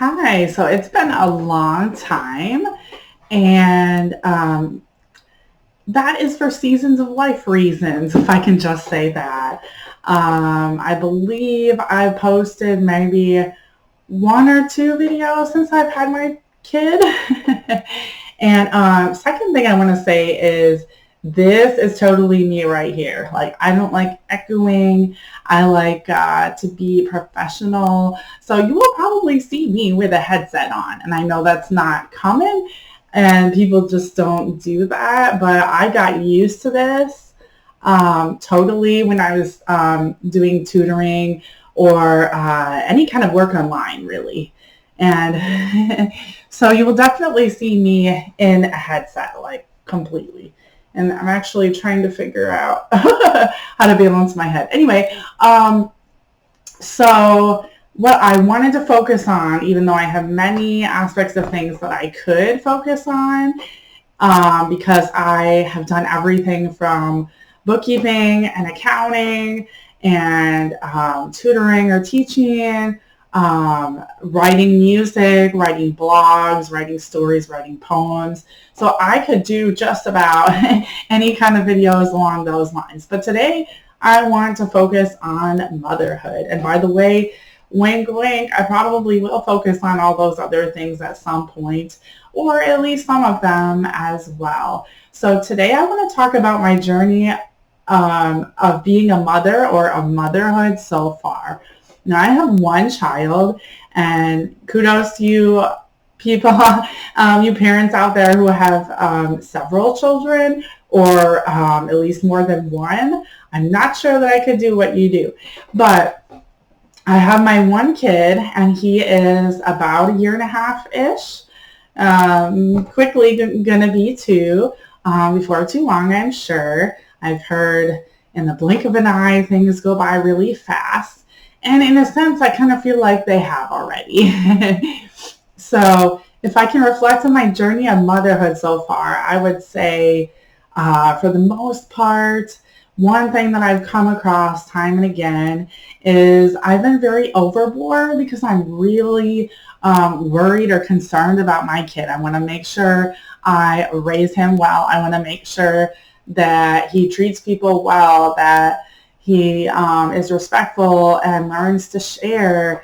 Hi. So it's been a long time, and that is for seasons of life reasons, if I can just say that. I believe I posted maybe one or two videos since I've had my kid. And second thing I want to say is this is totally me right here. Like, I don't like echoing. I like to be professional. So you will probably see me with a headset on. And I know that's not common and people just don't do that. But I got used to this totally when I was doing tutoring or any kind of work online, really. And so you will definitely see me in a headset, like completely. And I'm actually trying to figure out how to balance my head. Anyway, so what I wanted to focus on, even though I have many aspects of things that I could focus on, because I have done everything from bookkeeping and accounting and tutoring or teaching, writing music, writing blogs, writing stories, writing poems. So I could do just about any kind of videos along those lines. But today I want to focus on motherhood. And by the way, wink, wink, I probably will focus on all those other things at some point, or at least some of them as well. So today I want to talk about my journey of being a mother or of motherhood so far. Now, I have one child, and kudos to you people, you parents out there who have several children or at least more than one. I'm not sure that I could do what you do, but I have my one kid, and he is about a year and a half-ish. Quickly going to be two before too long, I'm sure. I've heard in the blink of an eye, things go by really fast. And in a sense, I kind of feel like they have already. So if I can reflect on my journey of motherhood so far, I would say for the most part, one thing that I've come across time and again is I've been very overboard because I'm really worried or concerned about my kid. I want to make sure I raise him well. I want to make sure that he treats people well, that he is respectful and learns to share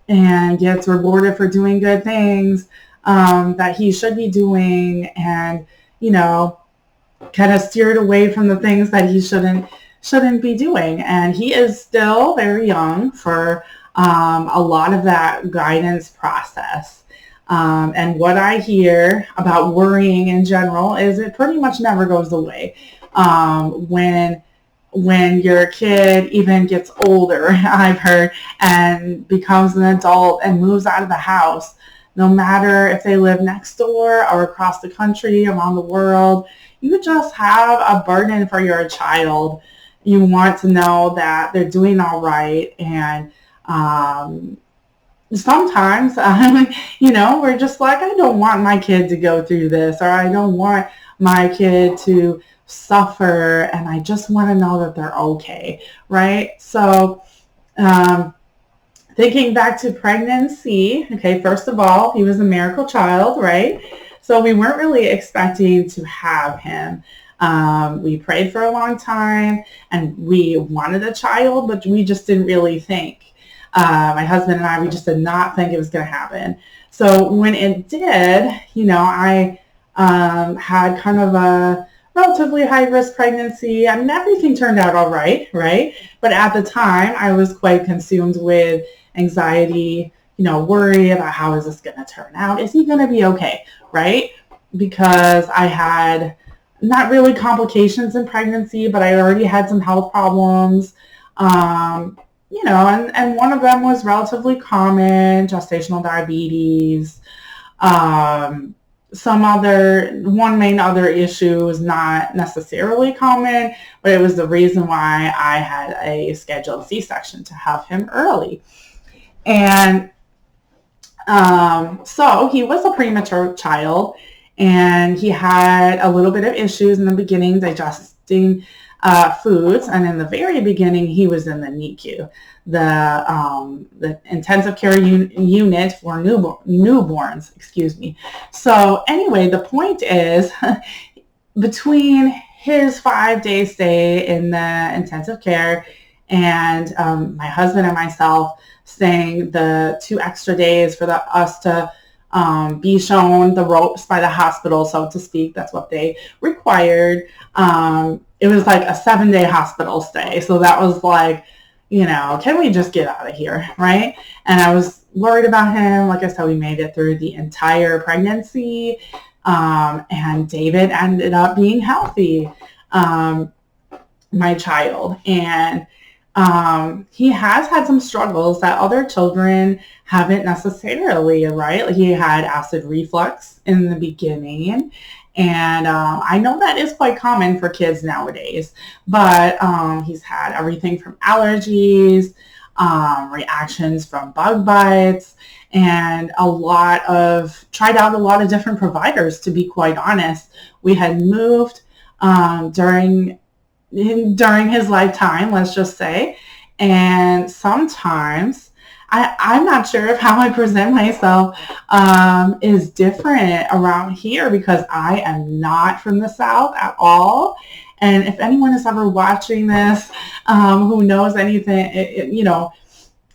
and gets rewarded for doing good things that he should be doing, and, you know, kind of steered away from the things that he shouldn't be doing. And he is still very young for a lot of that guidance process. And what I hear about worrying in general is it pretty much never goes away. When your kid even gets older, I've heard, and becomes an adult and moves out of the house, no matter if they live next door or across the country, around the world, you just have a burden for your child. You want to know that they're doing all right. And sometimes, we're just like, I don't want my kid to go through this, or I don't want my kid to suffer, and I just want to know that they're okay, right? So thinking back to pregnancy, okay, first of all, he was a miracle child, right? So we weren't really expecting to have him. We prayed for a long time, and we wanted a child, but we just didn't really think. My husband and I, we just did not think it was going to happen. So when it did, I had kind of a relatively high-risk pregnancy, and everything turned out all right? But at the time, I was quite consumed with anxiety, worry about how is this going to turn out? Is he going to be okay, right? Because I had not really complications in pregnancy, but I already had some health problems, and one of them was relatively common, gestational diabetes. One main other issue was not necessarily common, but it was the reason why I had a scheduled C-section to have him early. And so he was a premature child, and he had a little bit of issues in the beginning digesting foods. And in the very beginning, he was in the NICU, the intensive care unit for newborns, excuse me. So anyway, the point is, between his 5-day stay in the intensive care and my husband and myself staying the 2 extra days for us to be shown the ropes by the hospital, so to speak. That's what they required. It was like a 7-day hospital stay. So that was like, can we just get out of here, right? And I was worried about him. Like I said, we made it through the entire pregnancy. And David ended up being healthy, my child. And he has had some struggles that other children haven't necessarily, right? Like he had acid reflux in the beginning. And I know that is quite common for kids nowadays, but he's had everything from allergies, reactions from bug bites, and tried out a lot of different providers, to be quite honest. We had moved during his lifetime, let's just say, and sometimes I'm not sure if how I present myself is different around here, because I am not from the South at all. And if anyone is ever watching this who knows anything,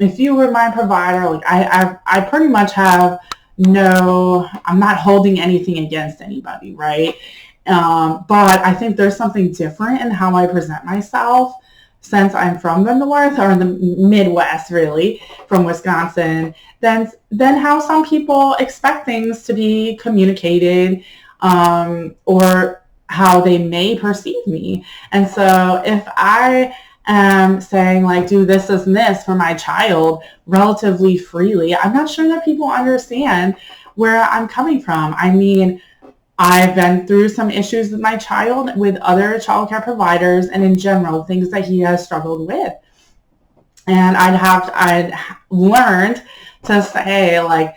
if you were my provider, like I pretty much have I'm not holding anything against anybody, right? But I think there's something different in how I present myself, since I'm from the North, or the Midwest, really, from Wisconsin, than how some people expect things to be communicated, or how they may perceive me. And so if I am saying, like, do this and this for my child relatively freely, I'm not sure that people understand where I'm coming from. I mean, I've been through some issues with my child, with other childcare providers, and in general, things that he has struggled with. And I'd learned to say, like,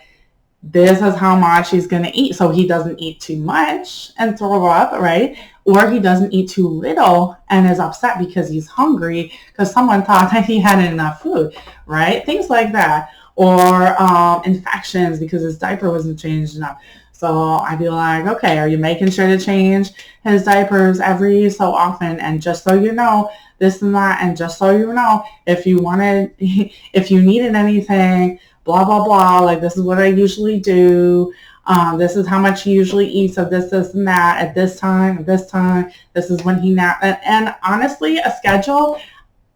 this is how much he's going to eat, so he doesn't eat too much and throw up, right? Or he doesn't eat too little and is upset because he's hungry because someone thought that he hadn't enough food, right? Things like that. Or infections because his diaper wasn't changed enough. So I'd be like, okay, are you making sure to change his diapers every so often? And just so you know, this and that, and just so you know, if you needed anything, blah, blah, blah, like this is what I usually do. This is how much he usually eats of this, and that at this time, this is when he naps. And honestly, a schedule,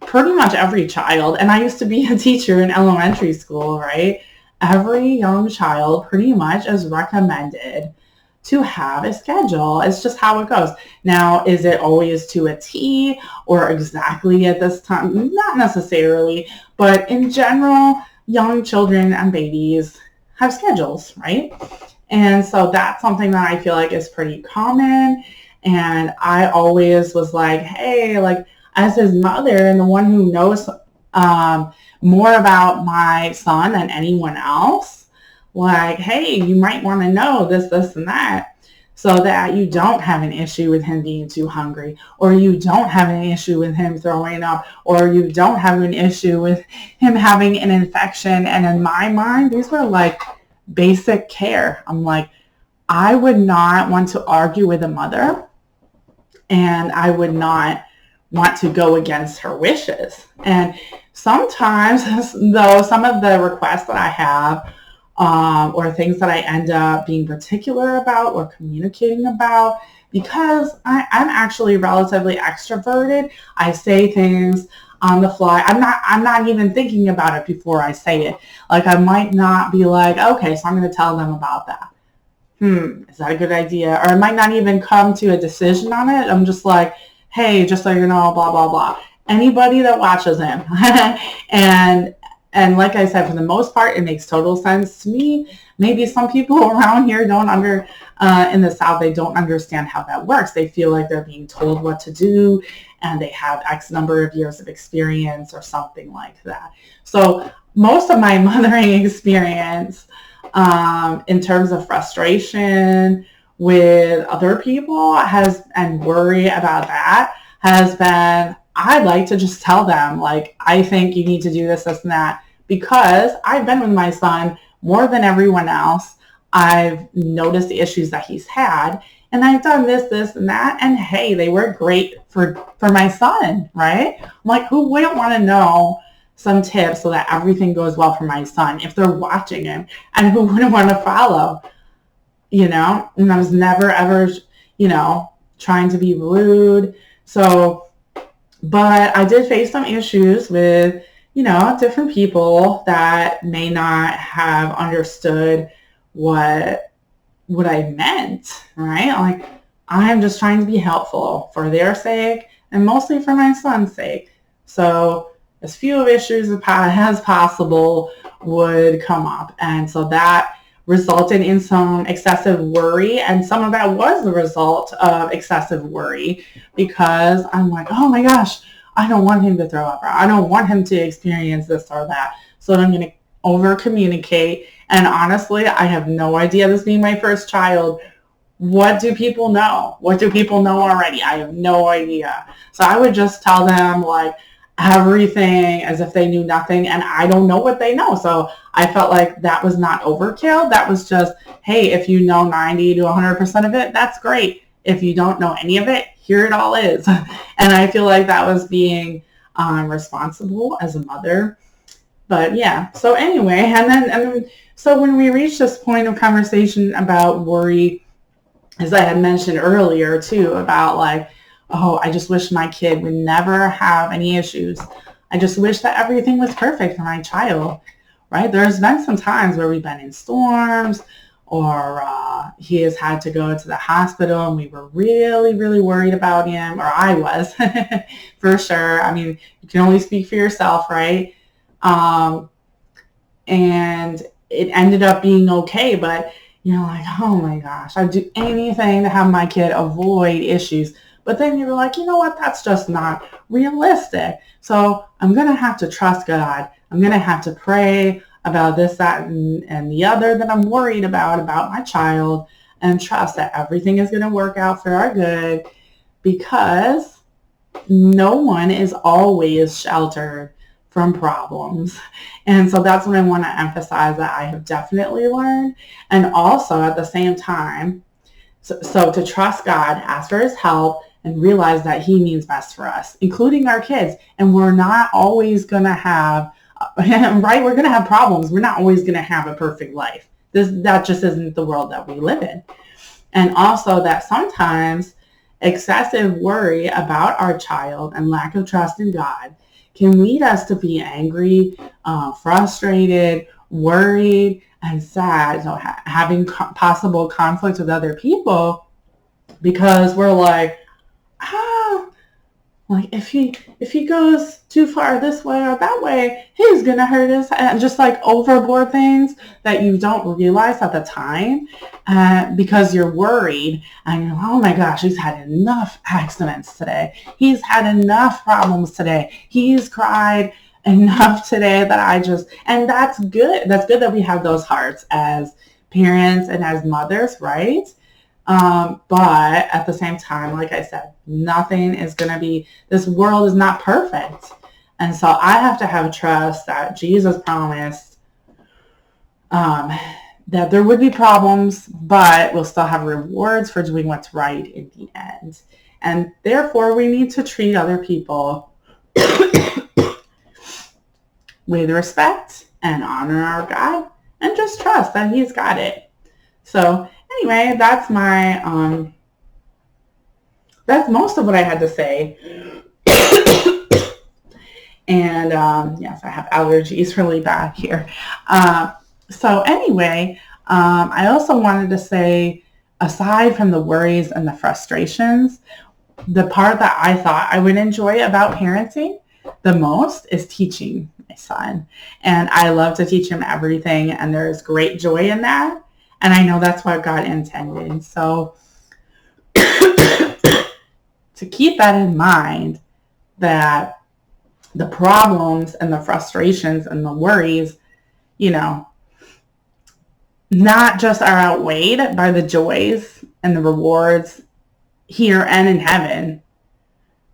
pretty much every child, and I used to be a teacher in elementary school, right? Every young child pretty much is recommended to have a schedule. It's just how it goes. Now, is it always to a T or exactly at this time? Not necessarily, but in general, young children and babies have schedules, right? And so that's something that I feel like is pretty common. And I always was like, hey, like, as his mother and the one who knows more about my son than anyone else, like, hey, you might want to know this, and that, so that you don't have an issue with him being too hungry, or you don't have an issue with him throwing up, or you don't have an issue with him having an infection. And in my mind, these were like basic care. I'm like, I would not want to argue with a mother, and I would not want to go against her wishes. And sometimes, though, some of the requests that I have, or things that I end up being particular about or communicating about, because I'm actually relatively extroverted, I say things on the fly. I'm not even thinking about it before I say it. Like, I might not be like, okay, so I'm going to tell them about that. Is that a good idea? Or I might not even come to a decision on it. I'm just like, hey, just so you know, blah, blah, blah. Anybody that watches him. And like I said, for the most part, it makes total sense to me. Maybe some people around here in the South, they don't understand how that works. They feel like they're being told what to do, and they have X number of years of experience or something like that. So most of my mothering experience, in terms of frustration with other people and worry about that, has been, I'd like to just tell them, like, I think you need to do this, this, and that, because I've been with my son more than everyone else. I've noticed the issues that he's had, and I've done this, this, and that, and hey, they were great for my son, right? I'm like, who wouldn't want to know some tips so that everything goes well for my son if they're watching him? And who wouldn't want to follow, And I was never, ever, trying to be rude. So, but I did face some issues with, different people that may not have understood what I meant, right? Like, I'm just trying to be helpful for their sake and mostly for my son's sake. So as few of issues as possible would come up. And so that resulted in some excessive worry. And some of that was the result of excessive worry, because I'm like, oh my gosh, I don't want him to throw up, or I don't want him to experience this or that. So I'm going to over communicate. And honestly, I have no idea, this being my first child, what do people know? What do people know already? I have no idea. So I would just tell them like everything as if they knew nothing, and I don't know what they know. So I felt like that was not overkill. That was just, hey, if you know 90 to 100% of it, that's great. If you don't know any of it, here it all is. And I feel like that was being responsible as a mother. But yeah, so anyway, and then so when we reached this point of conversation about worry, as I had mentioned earlier too, about like, oh, I just wish my kid would never have any issues. I just wish that everything was perfect for my child, right? There's been some times where we've been in storms, or he has had to go to the hospital and we were really, really worried about him, or I was, for sure. I mean, you can only speak for yourself, right? And it ended up being okay, but you're like, oh my gosh, I'd do anything to have my kid avoid issues. But then you're like, you know what, that's just not realistic. So I'm going to have to trust God. I'm going to have to pray about this, that, and the other that I'm worried about my child, and trust that everything is going to work out for our good, because no one is always sheltered from problems. And so that's what I want to emphasize, that I have definitely learned. And also at the same time, so to trust God, ask for his help, and realize that he means best for us, including our kids. And we're not always going to have, right? We're going to have problems. We're not always going to have a perfect life. That just isn't the world that we live in. And also that sometimes excessive worry about our child and lack of trust in God can lead us to be angry, frustrated, worried, and sad, so having possible conflict with other people, because we're like, like if he goes too far this way or that way, he's gonna hurt us, and just like overboard things that you don't realize at the time, because you're worried, and you're like, oh my gosh, he's had enough accidents today. He's had enough problems today. He's cried enough today and that's good. That's good that we have those hearts as parents and as mothers, right? But at the same time, like I said, nothing is going to be, this world is not perfect. And so I have to have trust that Jesus promised that there would be problems, but we'll still have rewards for doing what's right in the end. And therefore, we need to treat other people with respect and honor our God, and just trust that he's got it. So anyway, that's that's most of what I had to say. And yes, I have allergies really bad here. So anyway, I also wanted to say, aside from the worries and the frustrations, the part that I thought I would enjoy about parenting the most is teaching my son. And I love to teach him everything, and there's great joy in that. And I know that's what God intended. So to keep that in mind, that the problems and the frustrations and the worries, not just are outweighed by the joys and the rewards here and in heaven,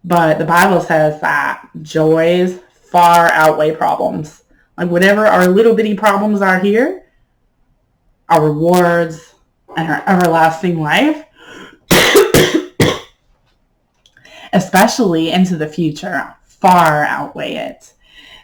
But the Bible says that joys far outweigh problems. Like whatever our little bitty problems are here, our rewards and our everlasting life, especially into the future, far outweigh it.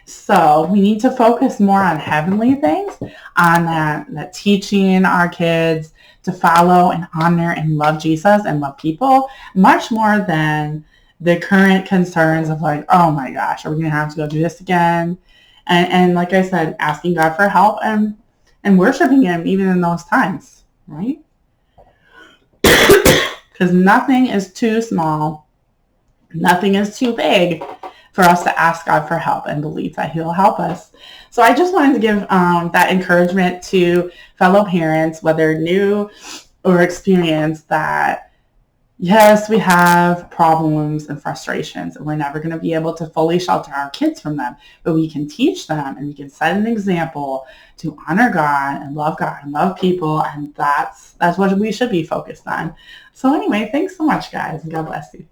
So we need to focus more on heavenly things, on that teaching our kids to follow and honor and love Jesus and love people, much more than the current concerns of like, oh my gosh, are we going to have to go do this again? And like I said, asking God for help and worshiping him even in those times, right? Because nothing is too small. Nothing is too big for us to ask God for help and believe that he'll help us. So I just wanted to give that encouragement to fellow parents, whether new or experienced, that yes, we have problems and frustrations, and we're never going to be able to fully shelter our kids from them, but we can teach them and we can set an example to honor God and love people, and that's what we should be focused on. So anyway, thanks so much, guys, and God bless you.